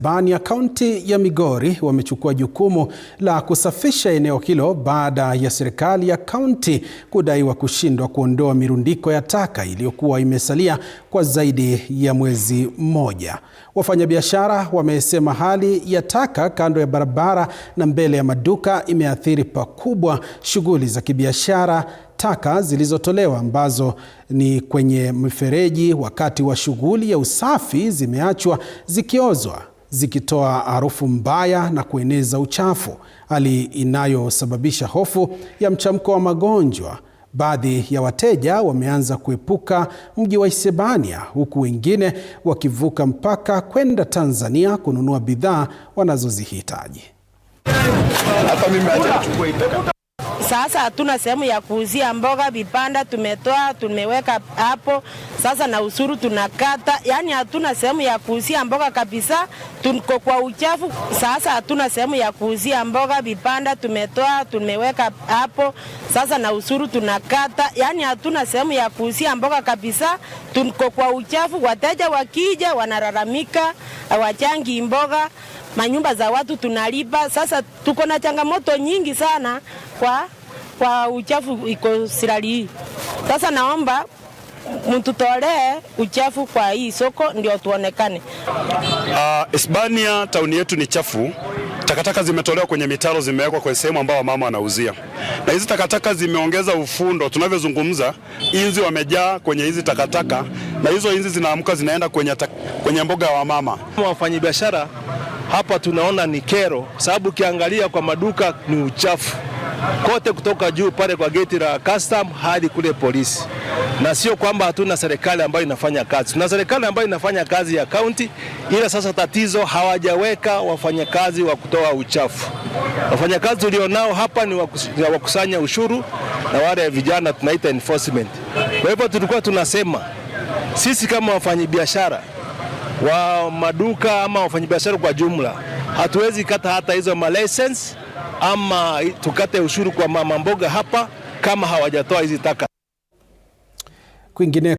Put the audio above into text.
Bani ya kaunti ya Migori wamechukua jukumu la kusafisha eneo hilo baada ya serikali ya kaunti kudaiwa kushindwa kuondoa mirundiko ya taka iliyokuwa imesalia kwa zaidi ya mwezi mmoja. Wafanyabiashara wamesema hali ya taka kando ya barabara na mbele ya maduka imeathiri pakubwa shughuli za kibiashara. Taka zilizotolewa ambazo ni kwenye mifereji wakati wa shughuli ya usafi zimeachwa zikiozwa, zikitoa harufu mbaya na kueneza uchafu, hali inayosababisha hofu ya mchamko wa magonjwa. Baadhi ya wateja wameanza kuepuka mji wa Isebania, huku wengine wakivuka mpaka kwenda Tanzania kununua bidhaa wanazozihitaji. Sasa hatuna sehemu ya kuuzia mboga, vipanda tumetoa, tumeweka hapo. Sasa na usuru tunakata, yani hatuna sehemu ya kuuzia mboga kabisa, tuko kwa uchafu. Sasa hatuna sehemu ya kuuzia mboga, vipanda tumetoa, tumeweka hapo. Sasa na usuru tunakata, yani hatuna sehemu ya kuuzia mboga kabisa, tuko kwa uchafu. Wateja wakija wanalalamika hawachangi mboga, manyumba za watu tunalipa. Sasa tuko na changamoto nyingi sana kwa uchafu iko Sirali. Sasa naomba mtutolee uchafu kwa hii soko ndio tuonekane. Isebania tauni yetu ni chafu. Takataka zimetolewa kwenye mitaro, zimewekwa kwenye sehemu ambao mama wanauzia. Na hizi takataka zimeongeza ufundo. Tunavyozungumza, inzi wamejaa kwenye hizi takataka, na hizo inzi zinaamka zinaenda kwenye mboga wa mama. Wafanyabiashara hapa tunaona ni kero, sababu ukiangalia kwa maduka ni uchafu kote, kutoka juu pale kwa geti la custom hadi kule polisi. Na sio kwamba hatuna serikali ambayo inafanya kazi. Tuna serikali ambayo inafanya kazi ya county, ila sasa tatizo hawajaweka wafanyakazi wa kutoa uchafu. Wafanyakazi tulionao hapa ni wakusanya ushuru na wale vijana tunaita enforcement. Kwa hivyo tulikuwa tunasema sisi kama wafanyabiashara wa maduka ama wafanyabiashara kwa jumla, hatuwezi kata hata hizo license ama tukate ushuru kwa mama mboga hapa kama hawajatoa hizi taka. Kwingine